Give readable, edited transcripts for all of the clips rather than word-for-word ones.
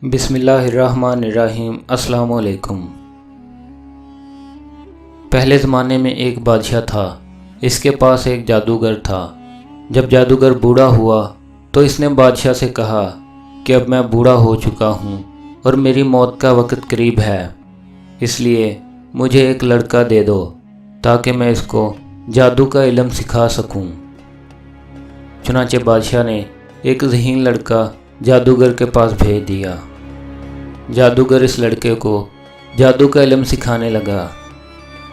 बिस्मिल्लाहिर्रहमानिर्रहीम। अस्सलाम वालेकुम। पहले ज़माने में एक बादशाह था। इसके पास एक जादूगर था। जब जादूगर बूढ़ा हुआ तो इसने बादशाह से कहा कि अब मैं बूढ़ा हो चुका हूँ और मेरी मौत का वक्त करीब है, इसलिए मुझे एक लड़का दे दो ताकि मैं इसको जादू का इल्म सिखा सकूं। चुनांचे बादशाह ने एक ज़हीन लड़का जादूगर के पास भेज दिया। जादूगर इस लड़के को जादू का इल्म सिखाने लगा।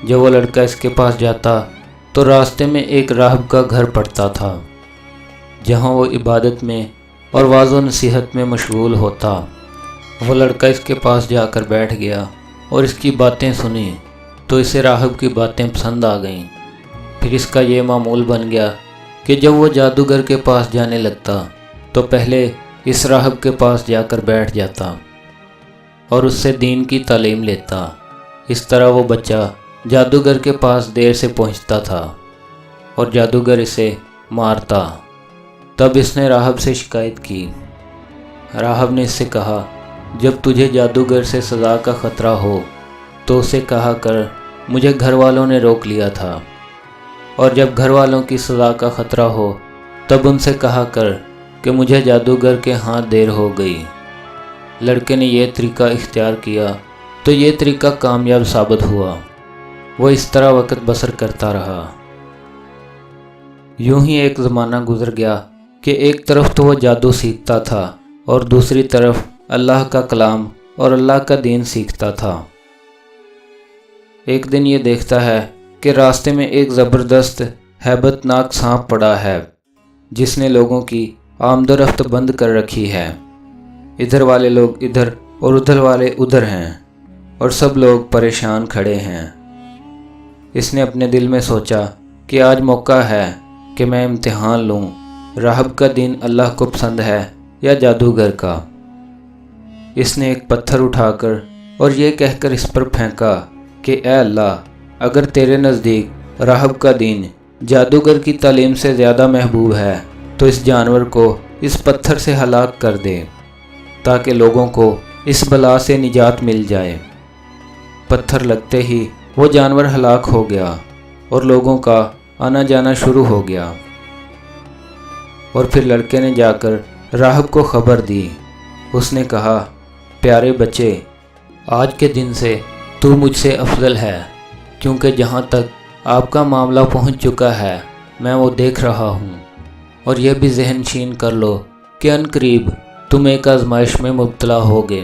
जब वो लड़का इसके पास जाता तो रास्ते में एक राहब का घर पड़ता था, जहाँ वो इबादत में और वाज़ो नसीहत में मशगूल होता। वो लड़का इसके पास जाकर बैठ गया और इसकी बातें सुनी तो इसे राहब की बातें पसंद आ गईं। फिर इसका ये मामूल बन गया कि जब वो जादूगर के पास जाने लगता तो पहले इस राहब के पास जाकर बैठ जाता और उससे दीन की तालीम लेता। इस तरह वो बच्चा जादूगर के पास देर से पहुंचता था और जादूगर इसे मारता। तब इसने राहब से शिकायत की। राहब ने इससे कहा, जब तुझे जादूगर से सज़ा का ख़तरा हो तो उसे कहा कर मुझे घर वालों ने रोक लिया था, और जब घर वालों की सज़ा का ख़तरा हो तब उनसे कहा कर कि मुझे जादूगर के हाथ देर हो गई। लड़के ने यह तरीका इख्तियार किया तो ये तरीका कामयाब साबित हुआ। वो इस तरह वक्त बसर करता रहा। यूं ही एक ज़माना गुजर गया कि एक तरफ तो वो जादू सीखता था और दूसरी तरफ अल्लाह का कलाम और अल्लाह का दीन सीखता था। एक दिन ये देखता है कि रास्ते में एक ज़बरदस्त हैबतनाक सांप पड़ा है जिसने लोगों की आमदोरफ्त बंद कर रखी है। इधर वाले लोग इधर और उधर वाले उधर हैं और सब लोग परेशान खड़े हैं। इसने अपने दिल में सोचा कि आज मौका है कि मैं इम्तिहान लूँ, राहब का दीन अल्लाह को पसंद है या जादूगर का। इसने एक पत्थर उठाकर और ये कहकर इस पर फेंका कि ए अल्लाह, अगर तेरे नज़दीक राहब का दीन जादूगर की तालीम से ज़्यादा महबूब है तो इस जानवर को इस पत्थर से हलाक कर दे ताकि लोगों को इस बला से निजात मिल जाए। पत्थर लगते ही वो जानवर हलाक हो गया और लोगों का आना जाना शुरू हो गया। और फिर लड़के ने जाकर राहब को खबर दी। उसने कहा, प्यारे बच्चे, आज के दिन से तू मुझसे अफजल है, क्योंकि जहाँ तक आपका मामला पहुँच चुका है मैं वो देख रहा हूँ। और यह भी जहनशीन कर लो कि अनकरीब तुम एक आजमाइश में मुब्तला होगे।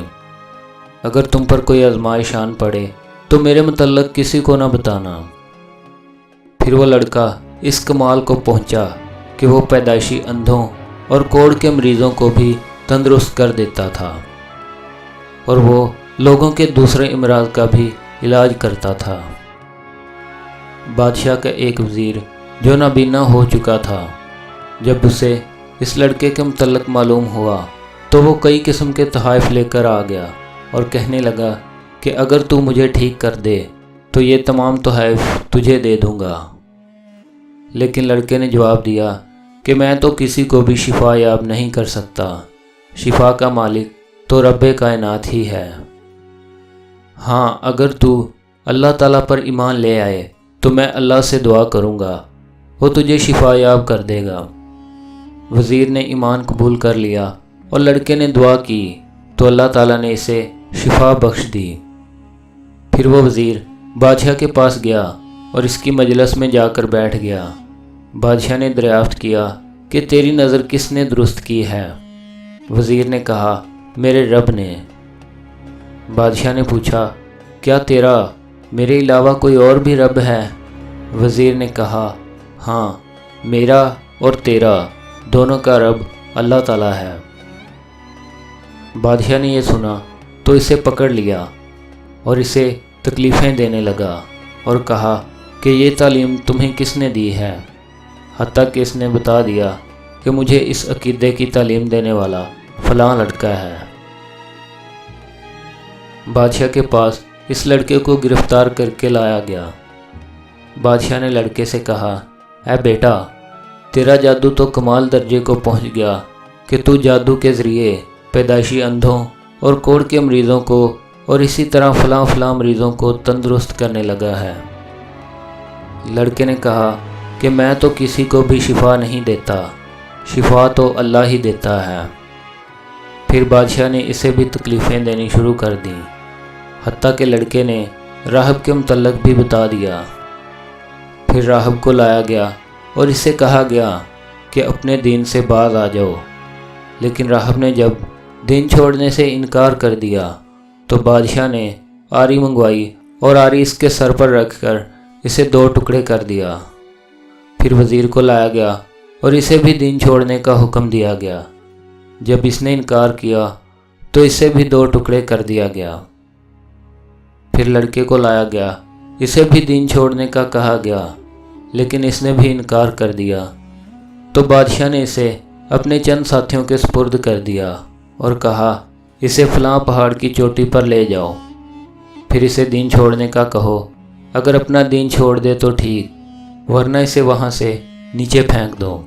अगर तुम पर कोई आजमाइश आन पड़े तो मेरे मुतल्लक किसी को न बताना। फिर वो लड़का इस कमाल को पहुंचा कि वो पैदाइशी अंधों और कोढ़ के मरीज़ों को भी तंदुरुस्त कर देता था और वो लोगों के दूसरे इमराज का भी इलाज करता था। बादशाह का एक वज़ीर जो नाबीना हो चुका था, जब उसे इस लड़के के मुतल्लक मालूम हुआ तो वो कई किस्म के तोहफ़े लेकर आ गया और कहने लगा कि अगर तू मुझे ठीक कर दे तो ये तमाम तोहफ़े तुझे दे दूँगा। लेकिन लड़के ने जवाब दिया कि मैं तो किसी को भी शिफा याब नहीं कर सकता। शिफा का मालिक तो रब्बे कायनात ही है। हाँ, अगर तू अल्लाह ताला पर ईमान ले आए तो मैं अल्लाह से दुआ करूँगा, वो तुझे शिफा याब कर देगा। वज़ीर ने ईमान कबूल कर लिया और लड़के ने दुआ की तो अल्लाह ताला ने इसे शिफा बख्श दी। फिर वो वज़ीर बादशाह के पास गया और इसकी मजलिस में जाकर बैठ गया। बादशाह ने दरियाफ्त किया कि तेरी नज़र किसने दुरुस्त की है? वज़ीर ने कहा, मेरे रब ने। बादशाह ने पूछा, क्या तेरा मेरे अलावा कोई और भी रब है? वज़ीर ने कहा, हाँ, मेरा और तेरा दोनों का रब अल्लाह ताला है। बादशाह ने यह सुना तो इसे पकड़ लिया और इसे तकलीफ़ें देने लगा और कहा कि ये तालीम तुम्हें किसने दी है? हत्ता कि इसने बता दिया कि मुझे इस अकीदे की तालीम देने वाला फ़लाँ लड़का है। बादशाह के पास इस लड़के को गिरफ़्तार करके लाया गया। बादशाह ने लड़के से कहा, ऐ बेटा, तेरा जादू तो कमाल दर्जे को पहुंच गया कि तू जादू के ज़रिए पैदाइशी अंधों اور کوڑ کے مریضوں کو اور اسی طرح فلاں فلاں مریضوں کو تندرست کرنے لگا ہے۔ لڑکے نے کہا کہ میں تو کسی کو بھی شفا نہیں دیتا، شفا تو اللہ ہی دیتا ہے۔ پھر بادشاہ نے اسے بھی تکلیفیں دینی شروع کر دیں، حتیٰ کہ لڑکے نے راہب کے متعلق بھی بتا دیا۔ پھر راہب کو لایا گیا اور اسے کہا گیا کہ اپنے دین سے باز آ جاؤ، لیکن راہب نے جب دین چھوڑنے سے انکار کر دیا تو بادشاہ نے آری منگوائی اور آری اس کے سر پر رکھ کر اسے 2 ٹکڑے کر دیا۔ پھر وزیر کو لایا گیا اور اسے بھی دین چھوڑنے کا حکم دیا گیا۔ جب اس نے انکار کیا تو اسے بھی 2 ٹکڑے کر دیا گیا۔ پھر لڑکے کو لایا گیا، اسے بھی دین چھوڑنے کا کہا گیا، لیکن اس نے بھی انکار کر دیا۔ تو بادشاہ نے اسے اپنے چند ساتھیوں کے سپرد کر دیا اور کہا اسے فلاں پہاڑ کی چوٹی پر لے جاؤ، پھر اسے دین چھوڑنے کا کہو، اگر اپنا دین چھوڑ دے تو ٹھیک، ورنہ اسے وہاں سے نیچے پھینک دو۔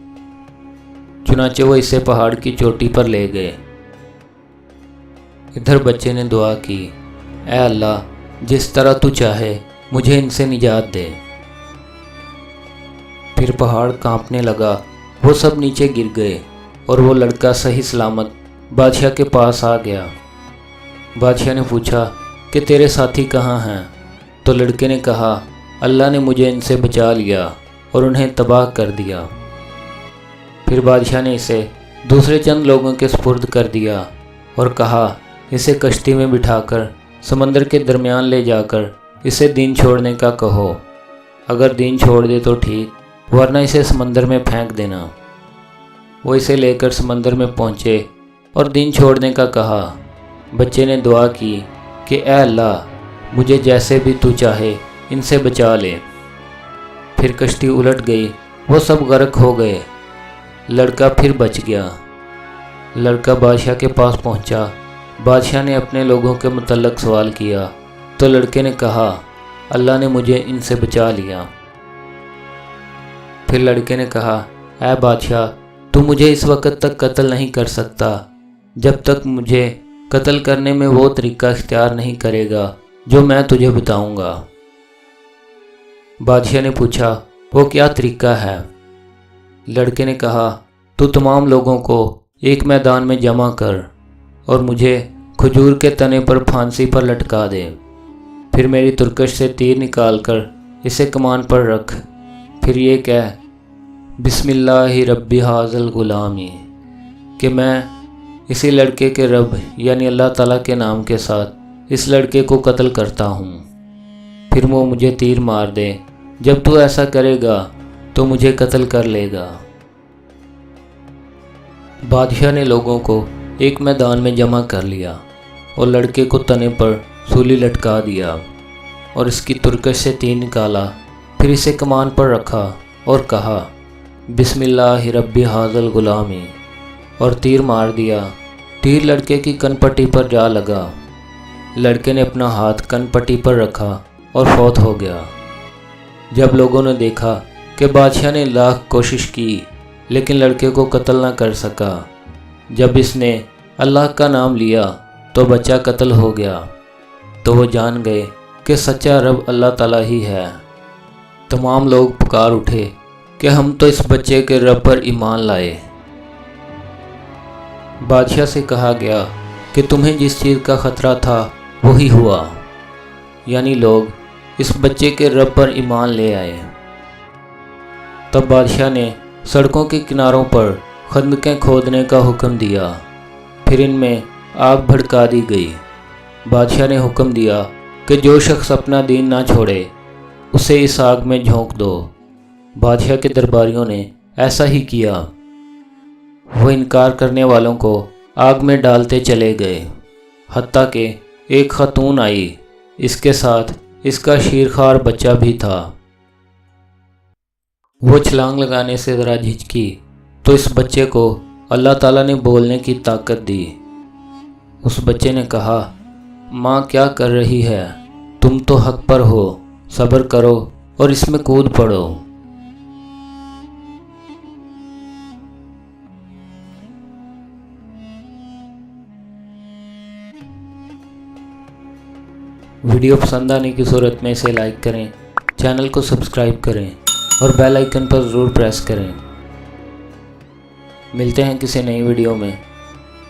چنانچہ وہ اسے پہاڑ کی چوٹی پر لے گئے۔ ادھر بچے نے دعا کی، اے اللہ، جس طرح تو چاہے مجھے ان سے نجات دے۔ پھر پہاڑ کانپنے لگا، وہ سب نیچے گر گئے اور وہ لڑکا صحیح سلامت بادشاہ کے پاس آ گیا۔ بادشاہ نے پوچھا کہ تیرے ساتھی کہاں ہیں؟ تو لڑکے نے کہا اللہ نے مجھے ان سے بچا لیا اور انہیں تباہ کر دیا۔ پھر بادشاہ نے اسے دوسرے چند لوگوں کے سپرد کر دیا اور کہا اسے کشتی میں بٹھا کر سمندر کے درمیان لے جا کر اسے دین چھوڑنے کا کہو، اگر دین چھوڑ دے تو ٹھیک، ورنہ اسے سمندر میں پھینک دینا۔ وہ اسے لے کر سمندر میں پہنچے اور دین چھوڑنے کا کہا۔ بچے نے دعا کی کہ اے اللہ، مجھے جیسے بھی تو چاہے ان سے بچا لے۔ پھر کشتی الٹ گئی، وہ سب غرق ہو گئے، لڑکا پھر بچ گیا۔ لڑکا بادشاہ کے پاس پہنچا، بادشاہ نے اپنے لوگوں کے متعلق سوال کیا تو لڑکے نے کہا اللہ نے مجھے ان سے بچا لیا۔ پھر لڑکے نے کہا اے بادشاہ، تو مجھے اس وقت تک قتل نہیں کر سکتا جب تک مجھے قتل کرنے میں وہ طریقہ اختیار نہیں کرے گا جو میں تجھے بتاؤں گا۔ بادشاہ نے پوچھا وہ کیا طریقہ ہے؟ لڑکے نے کہا تو تمام لوگوں کو ایک میدان میں جمع کر اور مجھے کھجور کے تنے پر پھانسی پر لٹکا دے، پھر میری ترکش سے تیر نکال کر اسے کمان پر رکھ، پھر یہ کہہ بسم اللہ رب ھذا الغلام، کہ میں اسی لڑکے کے رب یعنی اللہ تعالیٰ کے نام کے ساتھ اس لڑکے کو قتل کرتا ہوں، پھر وہ مجھے تیر مار دے، جب تو ایسا کرے گا تو مجھے قتل کر لے گا۔ بادشاہ نے لوگوں کو ایک میدان میں جمع کر لیا اور لڑکے کو تنے پر سولی لٹکا دیا اور اس کی ترکش سے تیر نکالا، پھر اسے کمان پر رکھا اور کہا بسم اللہ رب ھذا الغلام، اور تیر مار دیا۔ تیر لڑکے کی کن پٹی پر جا لگا، لڑکے نے اپنا ہاتھ کن پٹی پر رکھا اور فوت ہو گیا۔ جب لوگوں نے دیکھا کہ بادشاہ نے لاکھ کوشش کی لیکن لڑکے کو قتل نہ کر سکا، جب اس نے اللہ کا نام لیا تو بچہ قتل ہو گیا، تو وہ جان گئے کہ سچا رب اللہ تعالیٰ ہی ہے۔ تمام لوگ پکار اٹھے کہ ہم تو اس بچے کے رب پر ایمان لائے۔ بادشاہ سے کہا گیا کہ تمہیں جس چیز کا خطرہ تھا وہی ہوا، یعنی لوگ اس بچے کے رب پر ایمان لے آئے۔ تب بادشاہ نے سڑکوں کے کناروں پر خندقیں کھودنے کا حکم دیا، پھر ان میں آگ بھڑکا دی گئی۔ بادشاہ نے حکم دیا کہ جو شخص اپنا دین نہ چھوڑے اسے اس آگ میں جھونک دو۔ بادشاہ کے درباریوں نے ایسا ہی کیا، وہ انکار کرنے والوں کو آگ میں ڈالتے چلے گئے، حتیٰ کہ ایک خاتون آئی، اس کے ساتھ اس کا شیرخوار بچہ بھی تھا۔ وہ چھلانگ لگانے سے ذرا جھجکی تو اس بچے کو اللہ تعالیٰ نے بولنے کی طاقت دی۔ اس بچے نے کہا ماں کیا کر رہی ہے؟ تم تو حق پر ہو، صبر کرو اور اس میں کود پڑو۔ ویڈیو پسند آنے کی صورت میں اسے لائک کریں، چینل کو سبسکرائب کریں اور بیل آئیکن پر ضرور پریس کریں۔ ملتے ہیں کسی نئی ویڈیو میں،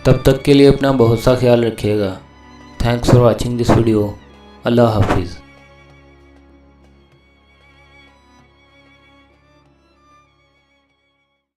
تب تک کے لیے اپنا بہت سا خیال رکھیے گا۔ Thanks for watching this video. اللہ حافظ۔